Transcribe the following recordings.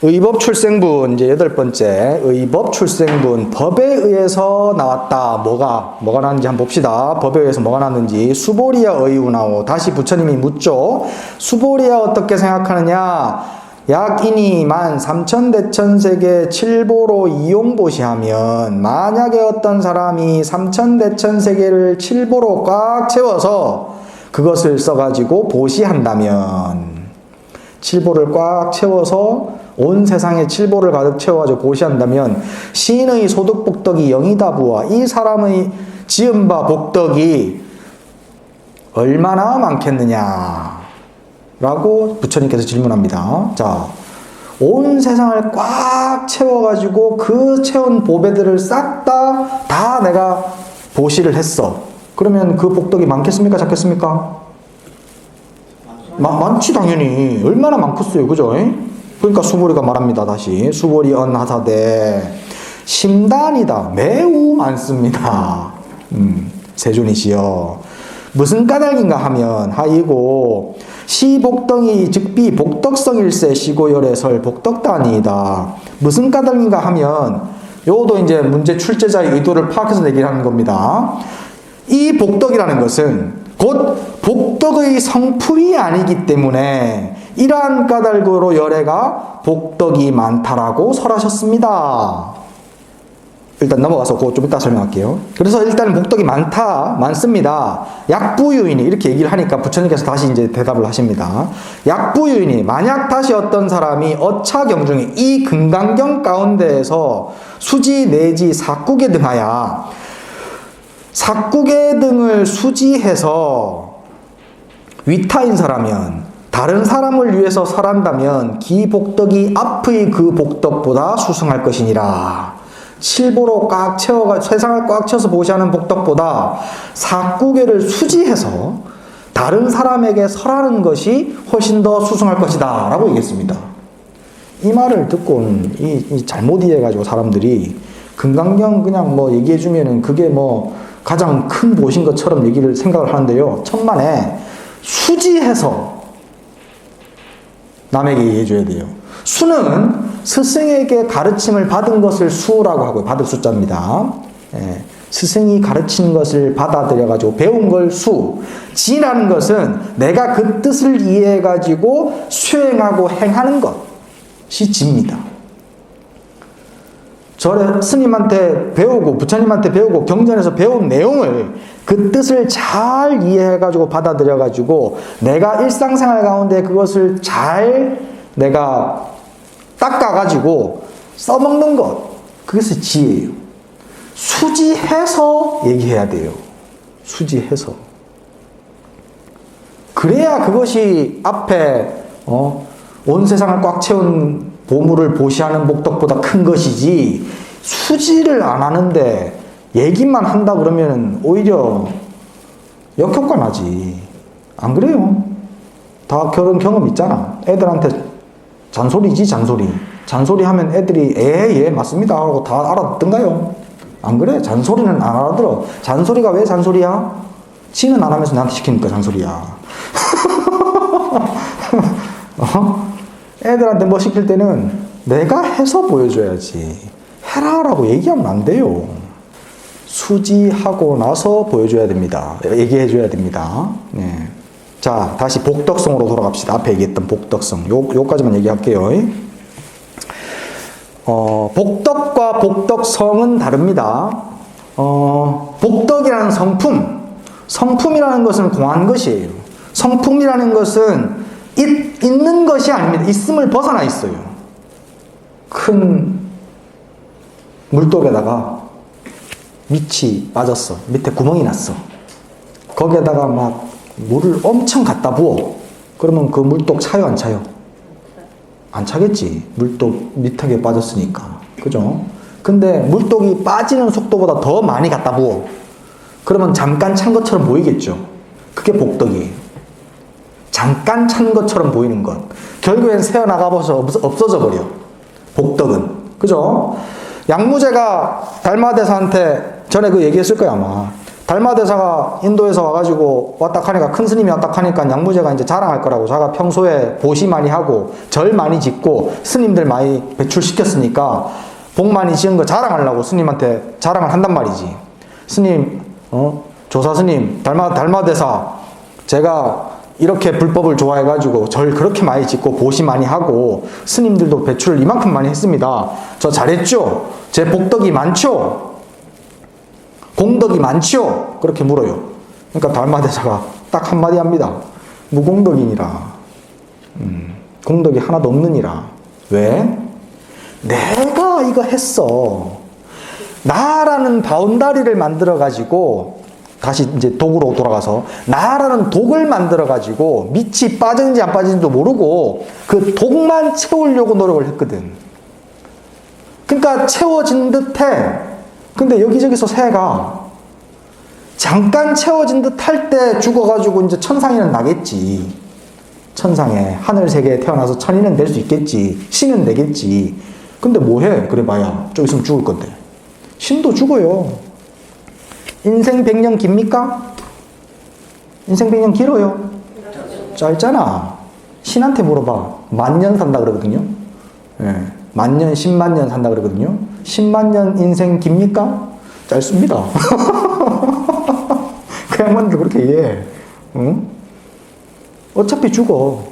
의법 출생분 이제 8번째 의법 출생분 법에 의해서 나왔다. 뭐가 나왔는지 한번 봅시다. 법에 의해서 뭐가 나왔는지 수보리아 의우나오. 다시 부처님이 묻죠. 수보리아 어떻게 생각하느냐? 약인이 13,000대천세계 7보로 이용보시하면 만약에 어떤 사람이 3,000대천세계를 7보로 꽉 채워서 그것을 써가지고 보시한다면 7보를 꽉 채워서 온 세상에 7보를 가득 채워가지고 보시한다면 시인의 소득 복덕이 영이다 부하. 이 사람의 지은 바 복덕이 얼마나 많겠느냐 라고 부처님께서 질문합니다. 자, 온 세상을 꽉 채워가지고 그 채운 보배들을 싹 다 내가 보시를 했어. 그러면 그 복덕이 많겠습니까? 작겠습니까? 많지 당연히. 얼마나 많겠어요. 그죠? 그러니까 수보리가 말합니다. 다시 수보리 언하사대 심단이다. 매우 많습니다. 세존이시여. 무슨 까닭인가 하면 하이고 시복덕이 즉비 복덕성일세 시고열애설 복덕단이다. 무슨 까닭인가 하면 요도 이제 문제 출제자의 의도를 파악해서 얘기를 하는 겁니다. 이 복덕이라는 것은 곧 복덕의 성품이 아니기 때문에 이러한 까닭으로 열애가 복덕이 많다라고 설하셨습니다. 일단 넘어가서 그거 좀 이따 설명할게요. 그래서 일단 복덕이 많습니다. 약부유인이 이렇게 얘기를 하니까 부처님께서 다시 이제 대답을 하십니다. 약부유인이 만약 다시 어떤 사람이 어차경 중에 이 금강경 가운데에서 수지 내지 사구계 등하야 사구계 등을 수지해서 위타인 사라면 다른 사람을 위해서 설한다면 기 복덕이 앞의 그 복덕보다 수승할 것이니라. 7보로 꽉 채워가 세상을 꽉 채워서 보시하는 복덕보다 사구계를 수지해서 다른 사람에게 설하는 것이 훨씬 더 수승할 것이다 라고 얘기했습니다. 이 말을 듣고는 이 잘못 이해해가지고 사람들이 금강경 그냥 뭐 얘기해주면은 그게 뭐 가장 큰 보신 것처럼 생각을 하는데요. 천만에 수지해서 남에게 얘기해줘야 돼요. 수는 스승에게 가르침을 받은 것을 수라고 하고요. 받을 숫자입니다. 예, 스승이 가르친 것을 받아들여가지고 배운 걸 수. 지라는 것은 내가 그 뜻을 이해해가지고 수행하고 행하는 것이 지입니다. 절에 스님한테 배우고 부처님한테 배우고 경전에서 배운 내용을 그 뜻을 잘 이해해가지고 받아들여가지고 내가 일상생활 가운데 그것을 잘 내가 닦아가지고 써먹는 것, 그것이 지혜예요. 수지해서 얘기해야 돼요. 수지해서. 그래야 그것이 앞에 온 세상을 꽉 채운 보물을 보시하는 복덕보다 큰 것이지, 수지를 안 하는데 얘기만 한다 그러면 오히려 역효과 나지. 안 그래요? 다 그런 경험 있잖아. 애들한테 잔소리지, 잔소리. 잔소리 하면 애들이 예 맞습니다 하고 다 알아듣던가요? 안 그래? 잔소리는 안 알아들어. 잔소리가 왜 잔소리야? 지는 안 하면서 나한테 시키니까 잔소리야. 애들한테 뭐 시킬 때는 내가 해서 보여줘야지. 해라라고 얘기하면 안 돼요. 수지하고 나서 보여줘야 됩니다. 얘기해줘야 됩니다. 네. 자, 다시 복덕성으로 돌아갑시다. 앞에 얘기했던 복덕성. 요까지만 얘기할게요. 복덕과 복덕성은 다릅니다. 복덕이라는 성품이라는 것은 공한 것이에요. 성품이라는 것은 있는 것이 아닙니다. 있음을 벗어나 있어요. 큰 물독에다가 밑이 빠졌어. 밑에 구멍이 났어. 거기에다가 막 물을 엄청 갖다 부어. 그러면 그 물독 차요, 안 차요? 안 차겠지. 물독 밑에 빠졌으니까. 그죠? 근데 물독이 빠지는 속도보다 더 많이 갖다 부어. 그러면 잠깐 찬 것처럼 보이겠죠? 그게 복덕이에요. 잠깐 찬 것처럼 보이는 것. 결국엔 새어나가버서 없어져 버려. 복덕은. 그죠? 양무제가 달마대사한테 전에 그 얘기했을 거야, 아마. 달마대사가 인도에서 와가지고 왔다 하니까, 큰 스님이 왔다 하니까 양무제가 이제 자랑할 거라고. 자가 평소에 보시 많이 하고 절 많이 짓고 스님들 많이 배출시켰으니까 복 많이 지은 거 자랑하려고 스님한테 자랑을 한단 말이지. 스님, 조사 스님, 달마대사, 제가 이렇게 불법을 좋아해가지고 절 그렇게 많이 짓고 보시 많이 하고 스님들도 배출을 이만큼 많이 했습니다. 저 잘했죠? 제 복덕이 많죠? 공덕이 많죠? 그렇게 물어요. 그러니까 달마대사가 딱 한마디 합니다. 무공덕이니라. 공덕이 하나도 없느니라. 왜? 내가 이거 했어. 나라는 바운다리를 만들어가지고, 다시 이제 독으로 돌아가서, 나라는 독을 만들어가지고, 밑이 빠졌는지 안 빠졌는지도 모르고, 그 독만 채우려고 노력을 했거든. 그러니까 채워진 듯 해. 근데 여기저기서 새가, 잠깐 채워진 듯 할 때 죽어가지고 이제 천상에는 나겠지. 천상에, 하늘세계에 태어나서 천인은 될 수 있겠지. 신은 되겠지. 근데 뭐해? 그래 봐야. 좀 있으면 죽을 건데. 신도 죽어요. 인생 100년 깁니까? 인생 100년 길어요? 짧잖아. 신한테 물어봐. 만년 산다 그러거든요. 예. 만년, 10만 년 산다 그러거든요. 10만 년 인생 깁니까? 짧습니다. 그 양반들 그렇게 이해해. 응? 어차피 죽어.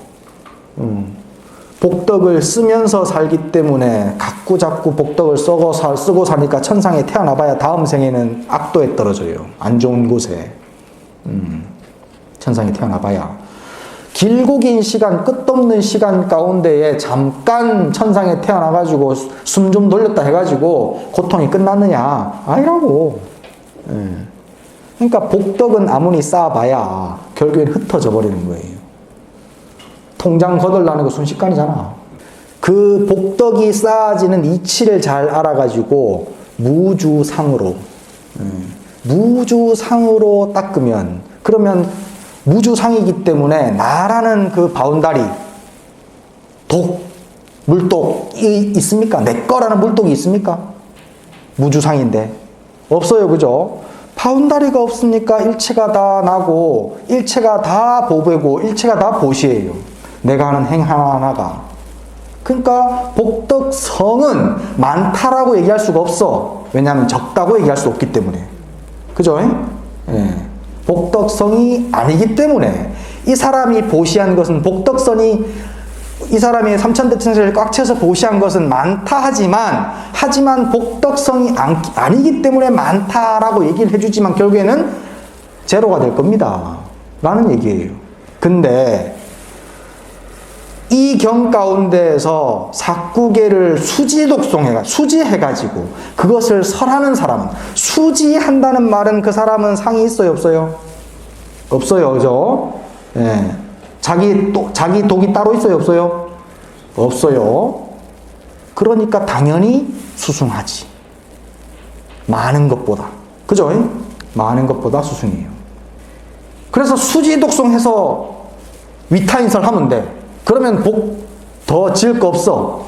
복덕을 쓰면서 살기 때문에 갖고 자꾸 복덕을 쓰고 사니까 천상에 태어나봐야 다음 생에는 악도에 떨어져요. 안 좋은 곳에. 천상에 태어나봐야. 길고 긴 시간, 끝없는 시간 가운데에 잠깐 천상에 태어나가지고 숨 좀 돌렸다 해가지고 고통이 끝났느냐? 아니라고. 그러니까 복덕은 아무리 쌓아봐야 결국엔 흩어져 버리는 거예요. 통장 거덜나는 거 순식간이잖아. 그 복덕이 쌓아지는 이치를 잘 알아가지고 무주상으로 닦으면, 그러면 무주상이기 때문에 나라는 그 바운다리, 물독이 있습니까? 내 거라는 물독이 있습니까? 무주상인데 없어요. 그죠? 바운다리가 없으니까 일체가 다 나고 일체가 다 보배고 일체가 다 보시예요. 내가 하는 행 하나하나가. 그러니까 복덕성은 많다라고 얘기할 수가 없어. 왜냐하면 적다고 얘기할 수 없기 때문에. 그죠? 예. 복덕성이 아니기 때문에 이 사람이 보시한 것은, 복덕성이 이 사람이 삼천대천세를 꽉 채워서 보시한 것은 많다 하지만 복덕성이 아니기 때문에 많다라고 얘기를 해주지만 결국에는 제로가 될 겁니다 라는 얘기예요. 근데 이 경 가운데에서 사구계를 수지해가지고 그것을 설하는 사람은, 수지한다는 말은 그 사람은 상이 있어요, 없어요? 없어요, 그죠? 예. 자기 독이 따로 있어요, 없어요? 없어요. 그러니까 당연히 수승하지. 많은 것보다. 그죠? 많은 것보다 수승이에요. 그래서 수지독성해서 위타인설 하면 돼. 그러면 복 더 지을 거 없어.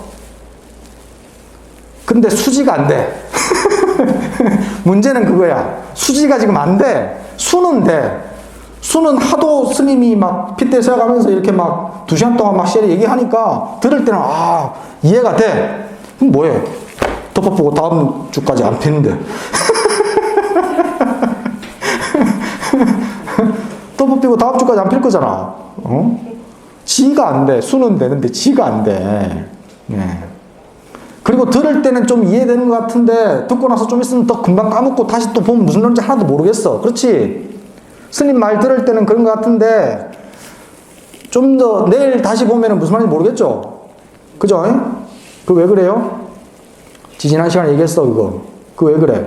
근데 수지가 안 돼. 문제는 그거야. 수지가 지금 안 돼. 수는 돼. 수는 하도 스님이 막 핏대 세어가면서 이렇게 막 2시간 동안 막 시리 얘기하니까 들을 때는 이해가 돼. 그럼 뭐해? 덮어보고 다음 주까지 안 피는데. 덮어보고 다음 주까지 안 필 거잖아. 지가 안 돼. 수는 되는데 지가 안 돼. 네. 그리고 들을 때는 좀 이해되는 것 같은데 듣고 나서 좀 있으면 더 금방 까먹고 다시 또 보면 무슨 말인지 하나도 모르겠어. 그렇지? 스님 말 들을 때는 그런 것 같은데 좀 더 내일 다시 보면 무슨 말인지 모르겠죠? 그죠? 그 왜 그래요? 지난 시간에 얘기했어 그거. 그 왜 그래?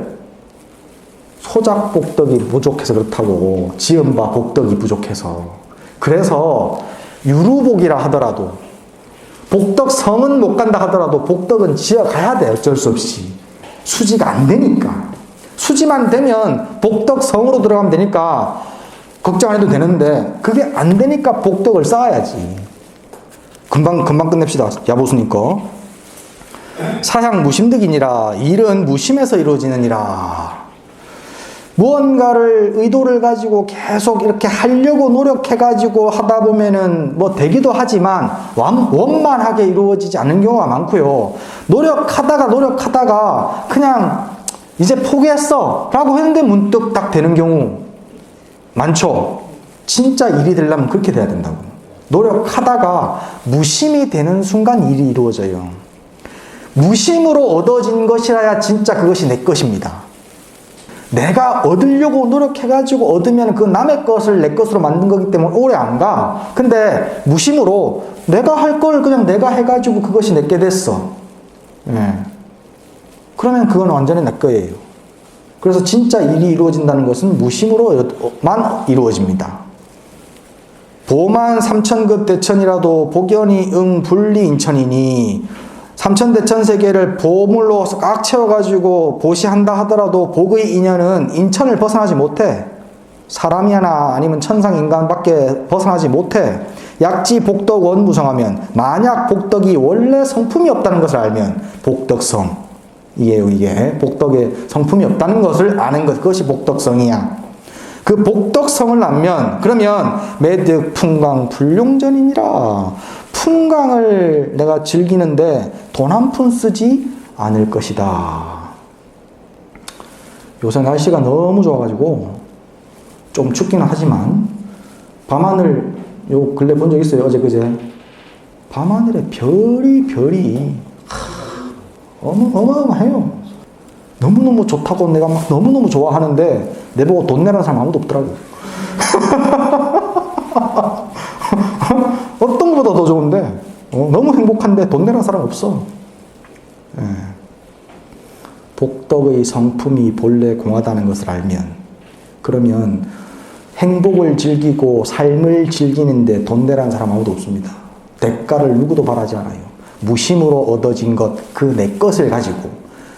소작 복덕이 부족해서 그렇다고. 지음바 복덕이 부족해서. 그래서 유루복이라 하더라도, 복덕성은 못 간다 하더라도 복덕은 지어가야 돼. 어쩔 수 없이. 수지가 안 되니까. 수지만 되면 복덕성으로 들어가면 되니까 걱정 안 해도 되는데 그게 안 되니까 복덕을 쌓아야지. 금방 끝냅시다. 야보수님 거. 사향 무심득이니라. 일은 무심에서 이루어지느니라. 무언가를 의도를 가지고 계속 이렇게 하려고 노력해가지고 하다 보면은 뭐 되기도 하지만 원만하게 이루어지지 않는 경우가 많고요. 노력하다가 그냥 이제 포기했어 라고 했는데 문득 딱 되는 경우 많죠. 진짜 일이 되려면 그렇게 돼야 된다고. 노력하다가 무심이 되는 순간 일이 이루어져요. 무심으로 얻어진 것이라야 진짜 그것이 내 것입니다. 내가 얻으려고 노력해가지고 얻으면 그 남의 것을 내 것으로 만든 거기 때문에 오래 안 가. 근데 무심으로 내가 할 걸 그냥 내가 해가지고 그것이 내게 됐어. 그러면 그건 완전히 내 거예요. 그래서 진짜 일이 이루어진다는 것은 무심으로만 이루어집니다. 보만 삼천급 대천이라도 복연이 불리 인천이니 삼천대천세계를 보물로 꽉 채워가지고 보시한다 하더라도 복의 인연은 인천을 벗어나지 못해. 사람이나 아니면 천상 인간밖에 벗어나지 못해. 약지 복덕 원무성하면, 만약 복덕이 원래 성품이 없다는 것을 알면 복덕성, 이게 복덕에 성품이 없다는 것을 아는 것, 그것이 복덕성이야. 그 복덕성을 알면 그러면 매득 풍광 불용전이니라. 풍광을 내가 즐기는데 돈 한 푼 쓰지 않을 것이다. 요새 날씨가 너무 좋아가지고 좀 춥기는 하지만 밤하늘 요 근래 본 적 있어요? 어제 그제 밤하늘에 별이 어마어마해요. 너무너무 좋다고 내가 막 너무너무 좋아하는데 내보고 돈 내라는 사람 아무도 없더라고. 어떤 것보다 더 좋은데 너무 행복한데 돈 내라는 사람 없어. 복덕의 성품이 본래 공하다는 것을 알면, 그러면 행복을 즐기고 삶을 즐기는데 돈 내라는 사람 아무도 없습니다. 대가를 누구도 바라지 않아요. 무심으로 얻어진 것, 그 내 것을 가지고,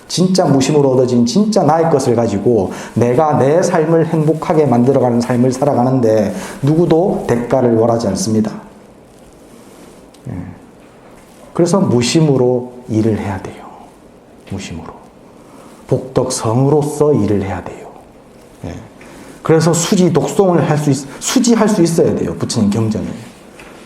진짜 무심으로 얻어진 진짜 나의 것을 가지고 내가 내 삶을 행복하게 만들어가는 삶을 살아가는데 누구도 대가를 원하지 않습니다. 그래서 무심으로 일을 해야 돼요. 무심으로. 복덕성으로서 일을 해야 돼요. 그래서 수지 독송을 수지할 수 있어야 돼요. 부처님 경전을.